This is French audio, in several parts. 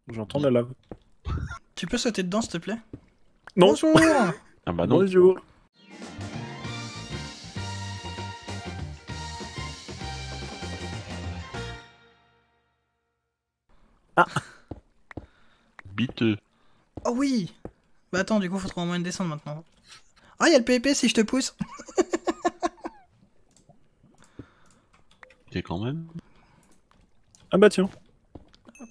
J'entends la lave. Tu peux sauter dedans, s'il te plaît? Non. Bonjour. Ah bah non. Bonjour. Ah. Biteux. Oh oui. Bah attends, du coup, faut trouver un moyen de descendre maintenant. Ah, y'a le PvP si je te pousse. Et quand même. Ah bah tiens. Hop.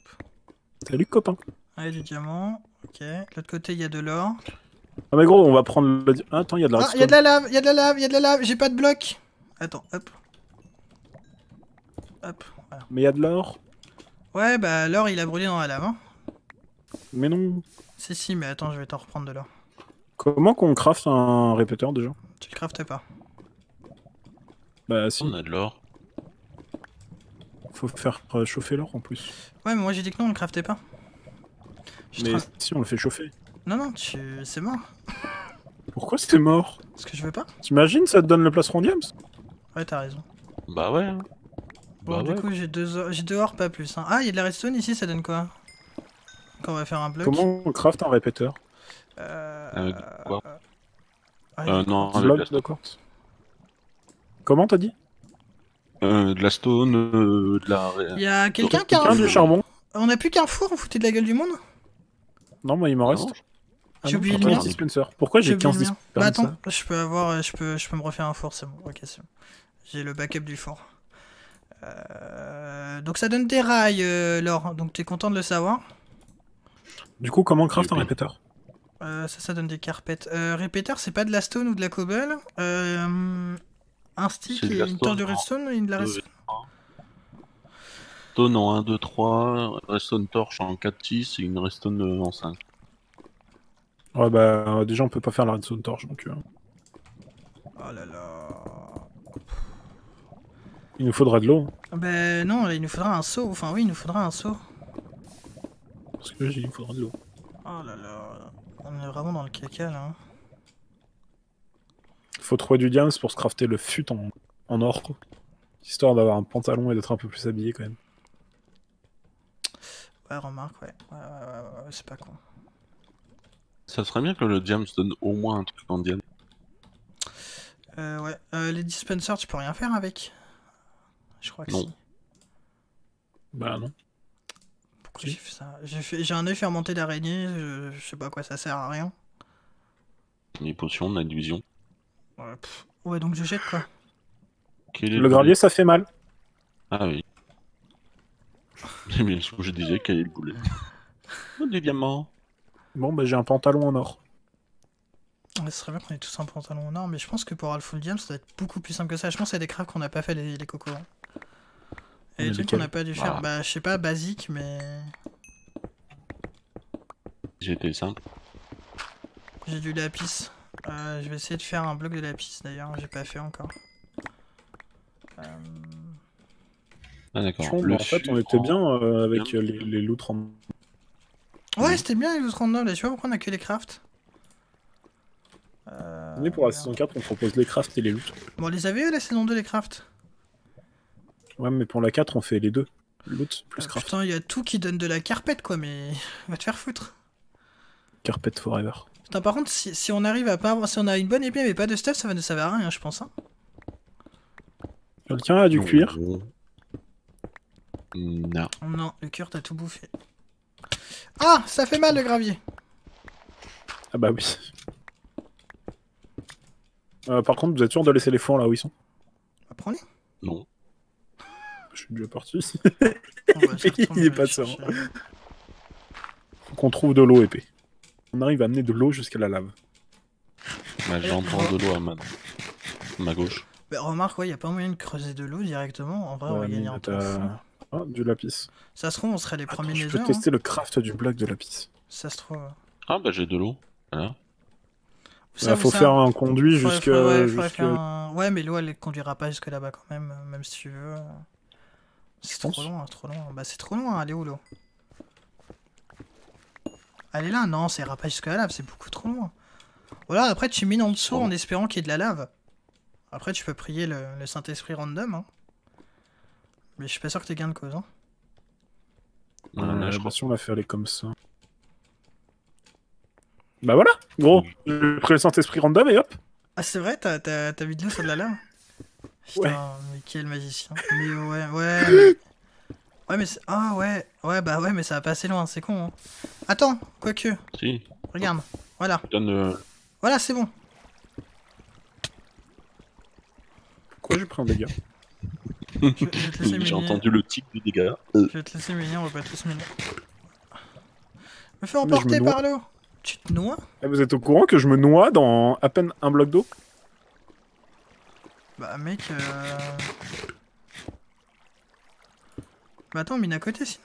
Salut copain. Ah, du diamant. Ok. De l'autre côté, il y a de l'or. Ah mais gros, on va prendre le... Ah, attends, il y a de la Ah, redstone. y'a de la lave, y'a de la lave, y'a de la lave. J'ai pas de bloc. Attends, hop. Hop, voilà. Mais il y a de l'or. Ouais, bah l'or, il a brûlé dans la lave. Hein. Mais non. Si, mais attends, je vais t'en reprendre de l'or. Comment qu'on craft un répéteur déjà? Tu le craftes pas. Bah si. On a de l'or. Faut faire chauffer l'or en plus. Ouais, mais moi j'ai dit que non, on le craftait pas. Mais si on le fait chauffer. Non, c'est mort. Pourquoi c'est mort? Parce que je veux pas. T'imagines, ça te donne le plastron diams? Ouais, t'as raison. Bah ouais. Hein. Bon, Bah du ouais. coup, j'ai deux or, pas plus. Hein. Ah, il y a de la redstone ici, ça donne quoi? Quand on va faire un bloc. Comment on craft un répéteur? Quoi Ah, il y a non, quoi avec Bloc la de stone. quartz. Comment t'as dit? De la stone, de la... Il y a quelqu'un qui a un Quelqu'un du four. charbon? On a plus qu'un four, on foutait de la gueule du monde? Non, moi il m'en reste. Non, Ah J'ai non, oublié j'entends le un mien. dispenser. Pourquoi j'ai 15 oublié le mien. dispensers? Bah attends, je peux avoir, je peux me refaire un four, c'est bon. Ok, c'est bon. J'ai le backup du four. Donc ça donne des rails, Laure. Donc t'es content de le savoir. Du coup, comment on craft un Oui. répéteur? Ça donne des carpettes. Répéteur, c'est pas de la stone ou de la cobble. Un stick C'est de et la une stone, torche de non. redstone et de la redstone. Stone en 1, 2, 3, redstone torche en 4, 6 et une redstone en 5. Ouais, bah déjà on peut pas faire la redstone torche donc. Oh là là. Il nous faudra de l'eau. Ben non, il nous faudra un seau. Enfin oui, il nous faudra un seau. Parce que il nous faudra de l'eau. Oh là là. On est vraiment dans le caca là. Hein. Faut trouver du diams pour se crafter le fut en or. Histoire d'avoir un pantalon et d'être un peu plus habillé quand même. Ouais, remarque, ouais. Ouais, c'est pas con. Ça serait bien que le diam se donne au moins un truc en diam. Ouais. Les dispensers, tu peux rien faire avec. Je crois que Non. si. Bah non. Pourquoi j'ai fait ça? J'ai un œuf fermenté d'araignée, je sais pas à quoi ça sert à rien. Les potions, on a une vision. Ouais, donc je jette quoi. Quel est Le gravier ça fait mal. Ah oui. C'est bien ce que je disais, quel est le boulet. Oh, des diamants. Bon bah j'ai un pantalon en or. Ouais, ce serait bien qu'on ait tous un pantalon en or, mais je pense que pour avoir le full diam, ça doit être beaucoup plus simple que ça. Je pense qu'il y a des crafts qu'on n'a pas fait, les cocos. Et Mais des trucs qu'on lesquels? n'a pas dû faire, Ah. bah je sais pas, basique, mais... J'ai été simple. J'ai du lapis. Je vais essayer de faire un bloc de lapis d'ailleurs, j'ai pas fait encore. Ah d'accord. En fait on était bien avec les loot random. Ouais, c'était bien les loot random, là, tu vois pourquoi on a que les crafts. Mais pour la saison 4 on propose les crafts et les loot. Bon, on les avait eu la saison 2, les crafts. Ouais mais pour la 4 on fait les deux. Loot plus craft. Putain, il y a tout qui donne de la carpette quoi, mais... Va te faire foutre. Carpet forever. Putain, par contre, si on arrive à pas avoir... Si on a une bonne épée mais pas de stuff, ça va ne servir à rien, je pense. Hein. Quelqu'un a du cuir? Non. Non, le cœur t'as tout bouffé. Ah, ça fait mal le gravier. Ah bah oui. Par contre, vous êtes sûr de laisser les fours là où ils sont? Bah, prends-les. Non. Je suis déjà parti. On va se retourner Il est pas le serein. chercher. Faut qu'on trouve de l'eau épais. On arrive à amener de l'eau jusqu'à la lave. Bah, j'entends de l'eau à ma gauche. Bah, remarque, ouais, y a pas moyen de creuser de l'eau directement. En vrai, on va gagner en temps fou. Ah, du lapis. Ça se trouve, on serait les Attends, premiers je nether. peux tester le craft du bloc de lapis. Ça se trouve. Ah bah j'ai de l'eau. Voilà. Faut faire un conduit jusque... Ouais, mais l'eau, elle conduira pas jusque là-bas quand même, même si tu veux. C'est trop loin, trop loin. Bah, c'est trop loin, elle est où l'eau? Elle est là? Non, ça ira pas jusque la lave, c'est beaucoup trop loin. Voilà, après tu mines en dessous en espérant qu'il y ait de la lave. Après, tu peux prier le Saint-Esprit random. Hein. Mais je suis pas sûr que t'aies gain de cause. Hein. Là, je crois. si on l'a fait aller comme ça. Bah voilà, gros. J'ai pris le Saint-Esprit random et hop. Ah, c'est vrai, t'as vu de l'eau sur de la lave? Putain, Ouais. mais quel magicien. Mais ouais. Ouais, mais c'est. Ah, ouais. Ouais, bah ouais, mais ça va pas assez loin, c'est con. Hein. Attends, quoique. Si, Regarde. Voilà. je donne. Voilà, c'est bon. Pourquoi j'ai pris un dégât? Je vais te laisser J'ai miner. entendu le tic du dégât. Je vais te laisser miner, on va pas tous miner. Me fais je emporter me noie. par l'eau. Tu te noies? Eh, vous êtes au courant que je me noie dans à peine un bloc d'eau? Bah, mec. Bah, attends, mine à côté sinon.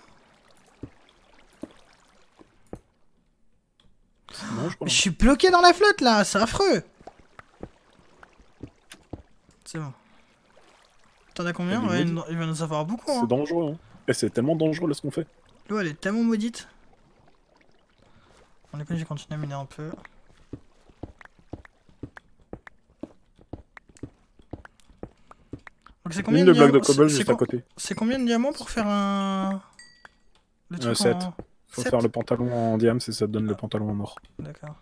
Non, je crois. Mais je suis bloqué dans la flotte là, c'est affreux. C'est bon. T'en as combien? Il est Ouais, maudit. il va nous avoir beaucoup. C'est Hein. dangereux. Hein. Et c'est tellement dangereux là ce qu'on fait. L'eau elle est tellement maudite. On est obligé de continuer à miner un peu. Donc c'est combien Mine de blocs de diamants? cobble juste à côté. C'est combien de diamants pour faire un... Le truc 7. en... Faut 7? faire le pantalon en diams et ça te donne le pantalon en or. D'accord.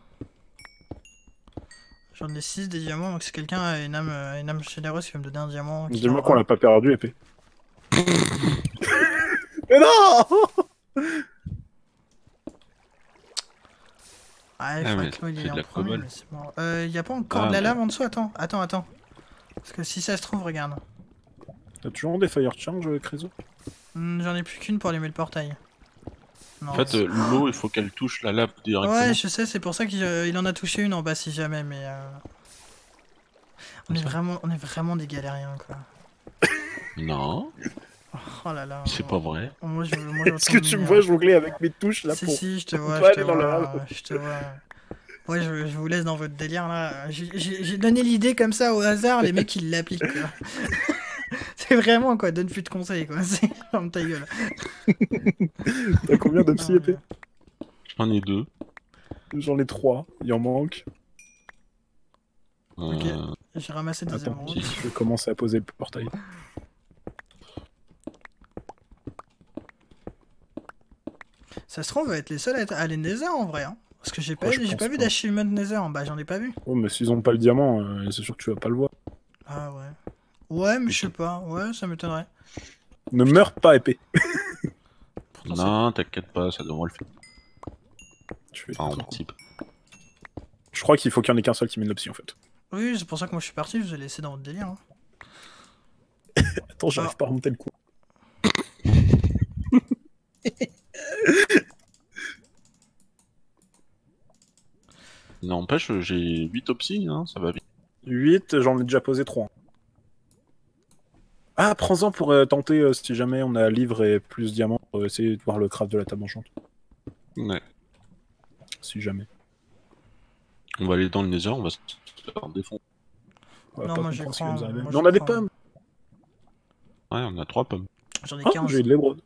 J'en ai 6 des diamants, donc si quelqu'un a une âme généreuse qui veut me donner un diamant... qui Dis-moi en qu'on a- l'a pas perdu, épée. Mais non! Ah, il Ah, faudrait mais que l'eau il c'est est de en la premier, cobble. mais c'est bon. Y a pas encore Ah, de la mais- lave en dessous? Attends. Parce que si ça se trouve, regarde. T'as toujours des fire charge, Créso? J'en ai plus qu'une pour allumer le portail. Non, En fait, l'eau, il faut qu'elle touche la lave directement. ouais, je sais, c'est pour ça qu'il en a touché une en bas si jamais, mais... On est vraiment des galériens, quoi. Non, Oh là là. c'est pas vrai. Moi, je Est-ce que tu me vois jongler avec mes touches là Si, pour... si, je te on vois, peut je te aller dans la vois, lave. je te vois. Ouais, je vous laisse dans votre délire là. J'ai donné l'idée comme ça au hasard, les mecs ils l'appliquent quoi. C'est vraiment quoi, donne plus de conseils quoi. C'est ferme ta gueule. T'as combien de psy épée? J'en ai 2. J'en ai 3, il en manque. Ok. J'ai ramassé des Attends, émeraudes. je vais commencer à poser le portail. Ça se trouve, on va être les seuls à aller Nether en vrai. Hein. Parce que j'ai pas, Ouais, je j'ai pas pense vu pas. d'achievement Nether. Bah, j'en ai pas vu. Oh, mais s'ils ont pas le diamant, c'est sûr que tu vas pas le voir. Ah ouais. Ouais, mais je sais pas. Ouais, ça m'étonnerait. Ne meurs pas, épée. Pourtant, Non, t'inquiète pas, ça devrait le faire. Tu fais Enfin, en trop principe. cool. Je crois qu'il faut qu'il y en ait qu'un seul qui mène le psy en fait. Oui, c'est pour ça que moi je suis parti. Je vous ai laissé dans votre délire. Hein. Attends, j'arrive pas à remonter le coup. N'empêche, j'ai 8 opsis, hein, ça va vite. 8, j'en ai déjà posé 3. Ah, prends-en pour tenter si jamais on a livre et plus diamant, pour essayer de voir le craft de la table enchante. Ouais. Si jamais. On va aller dans le Nether, on va se faire défendre. On va Non, pas moi, j'y comprendre ce qui crois, nous arrive. moi, Mais j'y on a des crois. pommes. Ouais, on a 3 pommes. J'en ai Ah, 15. j'ai eu de l'émeraude.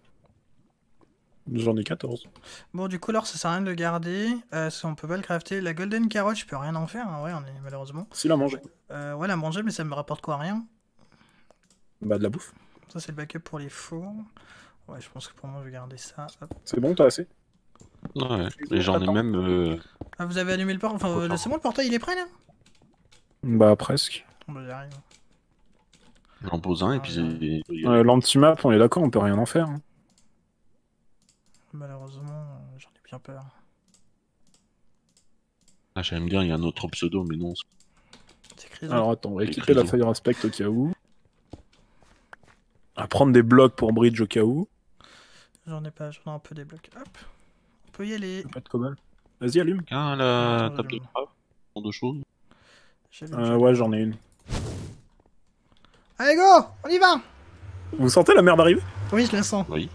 J'en ai 14. Bon, du coup, alors ça sert à rien de le garder. Parce qu'on peut pas le crafter. La golden carotte, je peux rien en faire. Hein. Ouais, on est malheureusement. S'il a mangé. Ouais, la manger, mais ça me rapporte quoi? Rien. Bah, de la bouffe. Ça, c'est le backup pour les fours. Ouais, je pense que pour moi, je vais garder ça. Hop. C'est bon, t'as assez? Ouais, et j'en ai Attends. même... Ah, vous avez allumé le portail? Enfin, Autant. c'est bon, le portail, il est prêt là? Bah, presque. Bon, bah, j'arrive. J'en pose un, et puis c'est... L'anti-map, on est d'accord, on peut rien en faire. Hein. Malheureusement, j'en ai bien peur. Ah, j'allais me dire, il y a un autre pseudo, mais non. C'est crise. Alors attends, on va Les équiper la cristaux. fire aspect au cas où. À prendre des blocs pour bridge au cas où. J'en ai pas, j'en ai un peu des blocs. Hop. On peut y aller. Pas de cobble. Vas-y, allume. Quelqu'un a la Attends, table de j'allume. craft, ce genre de choses. Ouais, j'en ai une. Allez, go! On y va! Vous sentez la merde arriver? Oui, je la sens. Oui.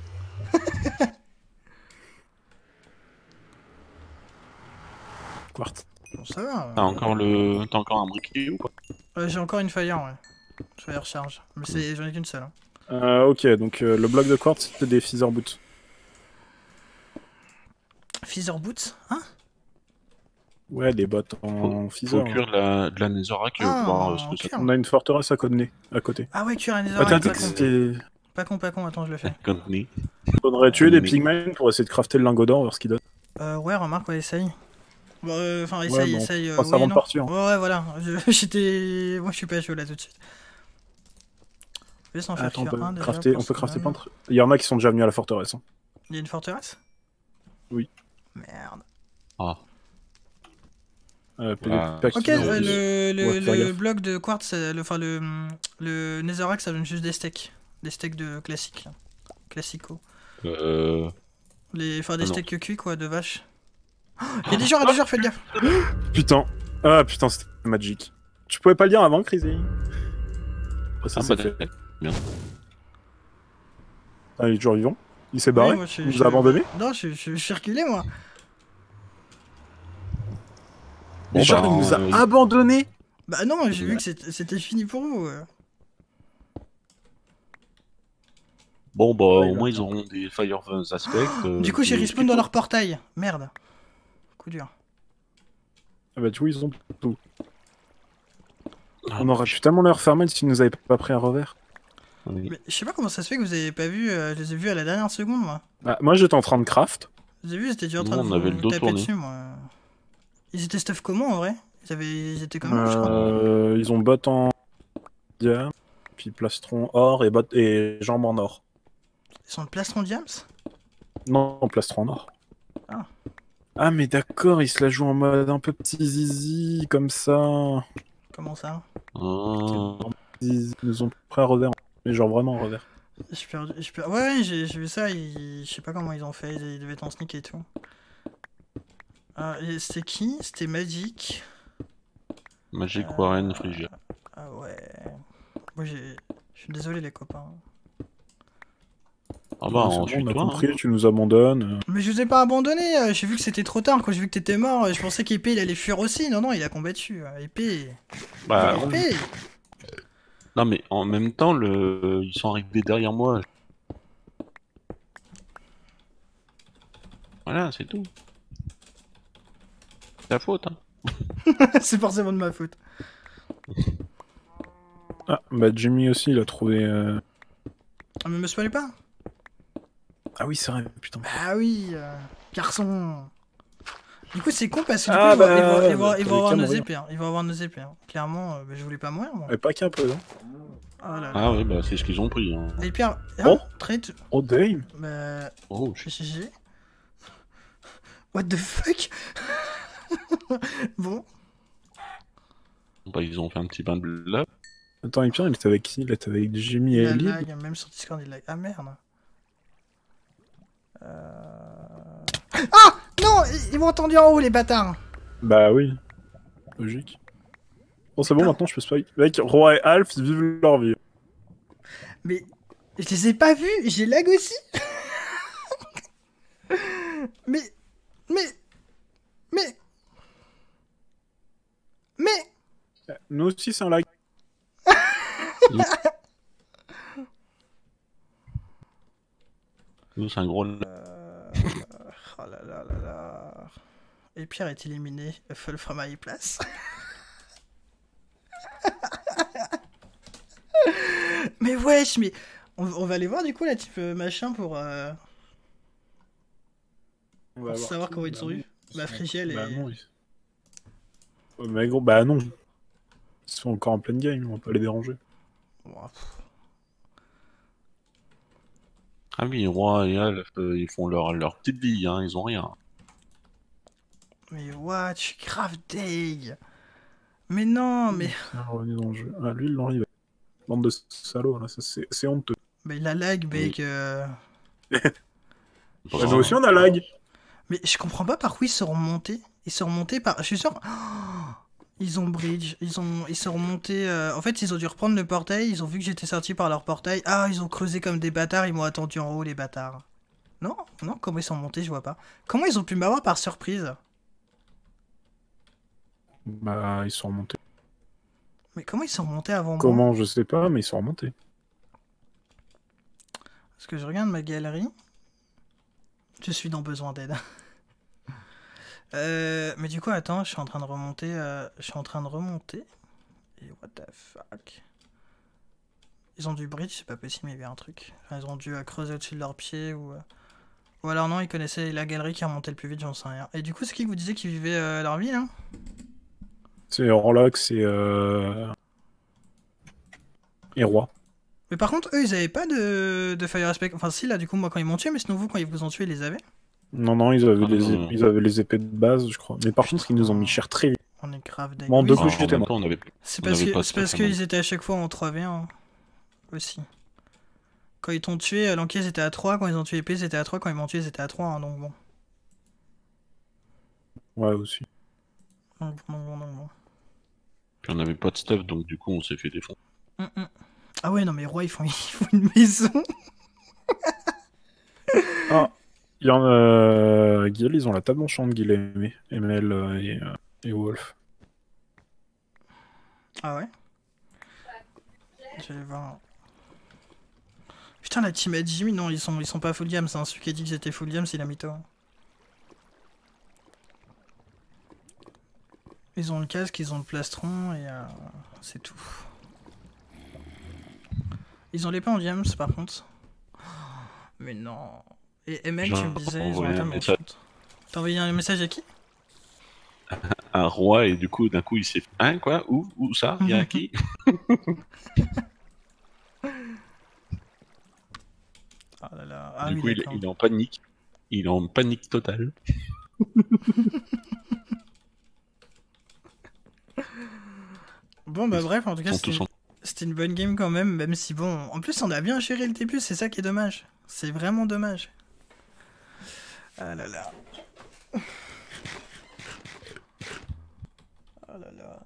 Quartz. Bon, ça va. T'as encore un briquet ou pas? J'ai encore une fire, ouais. Fire recharge. Mais j'en ai qu'une seule. Hein. Ok, donc le bloc de quartz, c'était des feather boots. Feather boots? Hein? Ouais, des bottes en Faut feather. cuire de la netherrack Ah, pour voir en ce que ça cuir. On a une forteresse à côté. Ah ouais, cuire un netherrack, Attends, pas con. c'est... Pas con, attends, je le fais. contenait. Faudrait tuer des pigmen pour essayer de crafter le lingot d'or, voir ce qu'il donne. Ouais, remarque, ouais, essaye. Enfin, Ouais, essaye, bon, essaye. passe avant de partir. Ouais, voilà. J'étais. Moi, je suis pas chaud là tout de suite. Je vais s'en faire Attends, cuire un déjà. on peut crafter plein de trucs. Il y en a qui sont déjà venus à la forteresse. Hein. Il y a une forteresse? Oui. Merde. Ah. Ok, le bloc de quartz, le netherrack, ça donne juste des steaks. Des steaks de classique, là. Classico. Des steaks cuits, quoi, de vache. Il y a des joueurs, faites gaffe. Putain. Ah putain, c'était magique. Tu pouvais pas le dire avant, Crazy? Ça, c'est fait. Bien. Ah, il est toujours vivant. Il s'est barré. Oui, il nous a abandonné. Non, je suis reculé, moi. Bon, genre, il nous a abandonné. Bah non, j'ai vu que c'était fini pour vous. Bon, bah, au moins, ils auront des Fire aspects. Du coup, j'ai respawn dans leur portail. Merde. Coup dur. Ah bah, du coup, ils ont tout. On aurait pu tellement leur faire mal s'ils nous avaient pas pris un revers. Oui. Mais je sais pas comment ça se fait que vous avez pas vu. Je les ai vus à la dernière seconde, moi. Ah, moi, j'étais en train de craft. Vous avez vu, j'étais déjà en train de vous taper dessus, moi. Ils étaient stuff comment, en vrai? Ils étaient comment, je crois? Ils ont bottes en diam, puis plastron or et jambes en or. Ils sont de plastron diams? Non, plastron en or. Ah. Ah, mais d'accord, ils se la jouent en mode un peu petit zizi, comme ça. Comment ça? Ils nous ont pris un revers, mais genre vraiment un revers. Ouais, j'ai vu ça, je sais pas comment ils ont fait, ils devaient être en sneak et tout. C'était qui? C'était Magic. Magic Warren Phrygia. Ah ouais. Moi je suis désolé les copains. Ah bah on a compris, tu nous abandonnes. Mais je vous ai pas abandonné, j'ai vu que c'était trop tard, quand j'ai vu que t'étais mort, je pensais qu'Épée il allait fuir aussi. Non, il a combattu. Épée. Bah, Épée. Non mais en même temps, ils sont arrivés derrière moi. Voilà, c'est tout. C'est ta faute, hein. C'est forcément de ma faute. Ah, bah Jimmy aussi, il a trouvé... Ah mais me spoilez pas. Ah oui, c'est vrai, putain. Ah oui, garçon. Du coup, c'est con parce que du coup, ils vont avoir nos épées. Hein. Ils vont avoir nos épées. Hein. Clairement, je voulais pas mourir, moi. Mais pas qu'un peu, hein. Oh là là. Ah oui, bah c'est ce qu'ils ont pris. Hein. Et Pierre, oh, trade. Oh damn. Bah... Oh, GG. What the fuck. Bon. Bah ils ont fait un petit bain de lave. Attends, et Pierre, il était avec qui? Il était avec Jimmy et Ellie. Même sur Discord, il lag. Ah merde. Ah non, ils m'ont entendu en haut, les bâtards. Bah oui. Logique. Bon, c'est bon, maintenant je peux spoil. Mec, Roi et Alf vivent leur vie. Mais je les ai pas vus, j'ai lag aussi. mais... Nous aussi, c'est un lag. Nous, c'est un gros... Oh là là là là... Et Pierre est éliminé. Full from high place. Mais wesh, mais... On va aller voir du coup la type machin pour savoir comment ils sont eu. Bah Frigiel et... Bah non, mais gros, bah non. Ils sont encore en pleine game, on va pas les déranger. Ah oui, Roi et Alf, ils font leur petite vie, hein, ils ont rien. Mais what, je suis grave deg. Mais non, mais... Revenu dans le jeu. Ah, lui, il l'enrive. Bande de salauds, là, c'est honteux. Bah il a lag, mec. Nous aussi, on a lag. Mais je comprends pas par où ils sont remontés. Ils sont remontés par... Je suis sûr... Oh, ils ont bridge. Ils sont remontés... En fait, ils ont dû reprendre le portail. Ils ont vu que j'étais sorti par leur portail. Ah, ils ont creusé comme des bâtards. Ils m'ont attendu en haut, les bâtards. Non, comment ils sont montés, je vois pas. Comment ils ont pu m'avoir par surprise? Bah, ils sont remontés. Mais comment ils sont remontés avant moi? Comment, je sais pas, mais ils sont remontés. Parce que je regarde ma galerie. Je suis dans besoin d'aide. Mais du coup, attends, je suis en train de remonter. Et what the fuck? Ils ont dû bridge, c'est pas possible, il y avait un truc. Enfin, ils ont dû creuser au-dessus de leurs pieds ou... Ou alors non, ils connaissaient la galerie qui remontait le plus vite, j'en sais rien. Et du coup, c'est qui que vous disiez qu'ils vivaient leur vie, là? C'est Orlox et Roi. Mais par contre, eux, ils avaient pas de fire respect. Enfin, si, là, du coup, moi, quand ils m'ont tué, mais sinon, vous, quand ils vous ont tué, ils les avaient? Non, ils avaient, non. ils avaient les épées de base, je crois. Mais par contre, ils nous ont mis cher très vite. On est grave Moi, en d'accord. deux coups, j'étais mort. C'est parce qu'ils étaient à chaque fois en 3v1 aussi. Quand ils t'ont tué, Lanky, ils étaient à 3. Quand ils ont tué épée, ils étaient à 3. Quand ils m'ont tué, ils étaient à 3. Hein, donc bon. Ouais, aussi. Donc bon. Puis on avait pas de stuff, donc du coup, on s'est fait défendre. Ah ouais, non, mais Roi, ils font une maison. Ah, il y en a... Guild, ils ont la table enchantée, Guild et ML et Wolf. Ah ouais? Je vais voir. Putain, la team à Jimmy, non, ils sont pas full game, c'est un celui qui a dit qu'ils étaient full game, c'est la mytho. Ils ont le casque, ils ont le plastron, et c'est tout. Ils ont l'épée en diams, par contre. Mais non. Et ML, tu me disais, ils ont la table enchantée. T'as envoyé un message à qui? Un roi, et du coup, d'un coup, il s'est fait... Hein, quoi? Où ça? Il y a qui? Ah là là. Ah, du oui, coup, il est en panique. Il est en panique totale. Bon, bah bref, en tout cas, c'était une bonne game quand même si bon... En plus, on a bien géré le début, c'est ça qui est dommage. C'est vraiment dommage. Ah là là. Oh là là.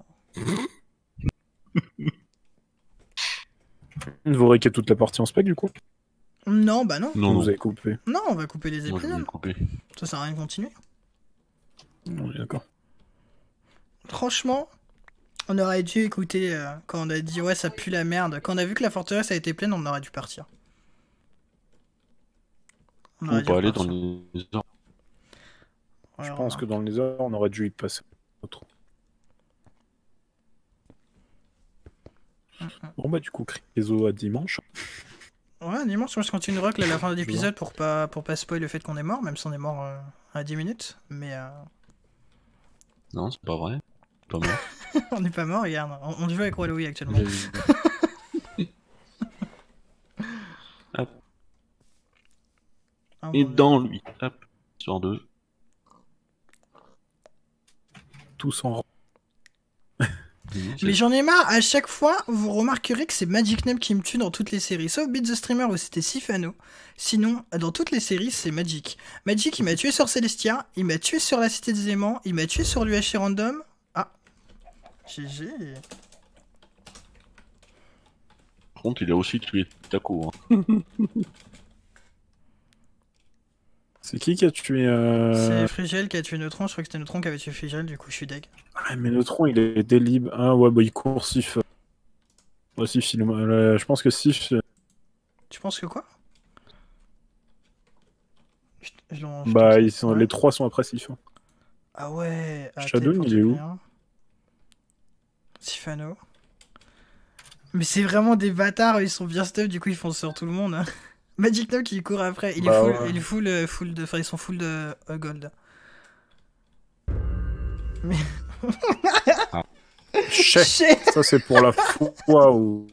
Vous réquez toute la partie en spec, du coup? Non, bah non. Non, vous avez coupé. Non, on va couper les Moi, je épisodes. vais couper. Ça sert à rien de continuer. Oui, d'accord. Franchement, on aurait dû écouter quand on a dit ouais, ça pue la merde. Quand on a vu que la forteresse a été pleine, on aurait dû partir. On peut aller dans les heures. Ouais, je pense que dans les heures, on aurait dû y passer. Bon bah du coup, Criso à dimanche. Ouais, dimanche, moi je continue rock là, à la fin de l'épisode pour pas spoil le fait qu'on est mort, même si on est mort à 10 minutes. Mais Non, c'est pas vrai. Pas mort. on n'est pas mort, regarde. On joue avec Wallowy actuellement. Hop. Ah, Et bon, dans lui. Hop. Sur 2. Tous en rang. Mais j'en ai marre, à chaque fois, vous remarquerez que c'est Magic Nub qui me tue dans toutes les séries. Sauf Beat the Streamer où c'était Sifano. Sinon, dans toutes les séries, c'est Magic. Magic, il m'a tué sur Celestia, il m'a tué sur la Cité des Aimants, il m'a tué sur l'UHC Random. Ah. GG. Par contre, il a aussi tué Taco. Hein. C'est qui a tué C'est Frigel qui a tué Neutron, je crois que c'était Neutron qui avait tué Frigel, du coup je suis deg. Ah, mais Neutron, il est délib. Ah ouais, bah il court Sif. Ouais, Sif, je pense que Sif... Tu penses que quoi? Bah, les trois sont après Sif. Ah ouais. Shadow, il est où? Sifano. Mais c'est vraiment des bâtards, ils sont bien stuff, du coup ils font sur tout le monde. Hein. Magic Nub qui court après, il est full de... Enfin, ils sont full de gold. Mais... Ah. Ça c'est pour la fois où...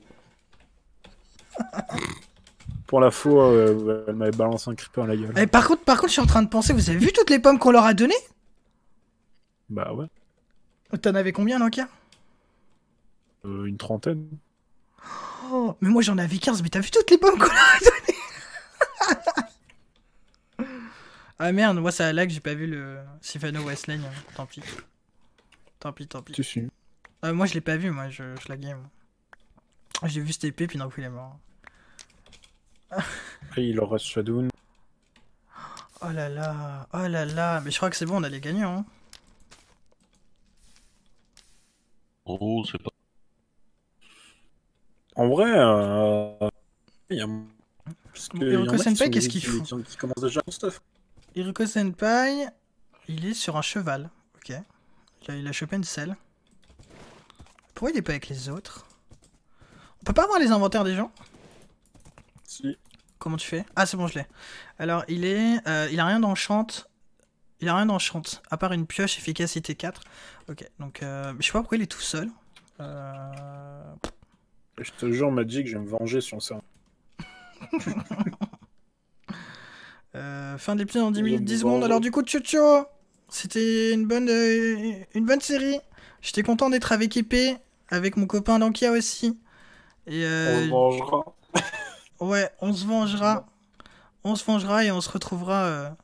Pour la fois où elle m'avait balancé un creeper à la gueule. Et par contre, je suis en train de penser, vous avez vu toutes les pommes qu'on leur a données? Bah ouais. T'en avais combien, Lankia? Une trentaine. Oh, mais moi j'en avais 15, mais t'as vu toutes les pommes qu'on leur a données? Ah merde, moi ça lag, j'ai pas vu le Sifano Westlane, tant pis. Tant pis. Si, si. Moi je l'ai pas vu, moi je laguais. J'ai vu cette épée, puis d'un coup il est mort. Après il leur reste Shadow. Oh là là, mais je crois que c'est bon, on a les gagnants. Hein. Oh, c'est pas... En vrai, il y a... Hiroko Senpai, qu'est-ce qu'il fout? Qui commence déjà son stuff. Hiroko Senpai, il est sur un cheval. Ok. Il a chopé une selle. Pourquoi il est pas avec les autres? On peut pas avoir les inventaires des gens? Si. Comment tu fais? Ah, c'est bon, je l'ai. Alors, il a rien d'enchant. Il a rien d'enchant, à part une pioche efficacité 4. Ok, donc je sais pas pourquoi il est tout seul. Je te jure, Magic, je vais me venger sur ça. Fin de l'épisode en 10 minutes, 10 secondes. Alors du coup, Chucho, c'était une bonne série. J'étais content d'être avec Épée, avec mon copain Lankia aussi. Et On se vengera. Ouais, on se vengera. On se vengera et on se retrouvera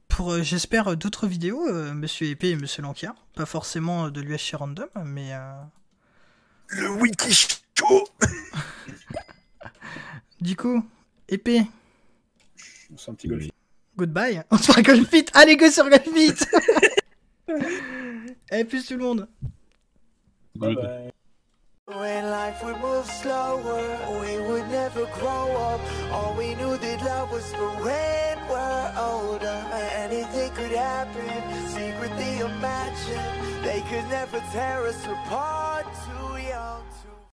pour, j'espère, d'autres vidéos, Monsieur Épée et Monsieur Lankia. Pas forcément de l'USC Random, mais... Le wiki chaud. Du coup, Épée, C'est un petit golf. goodbye. On se fera Golf Fit. Allez, go sur Golf Fit. Et plus tout le monde. Bye bye. When life would move slower, we would never grow up. All we knew that love was for when we're older. Anything could happen, secretly imagine. They could never tear us apart.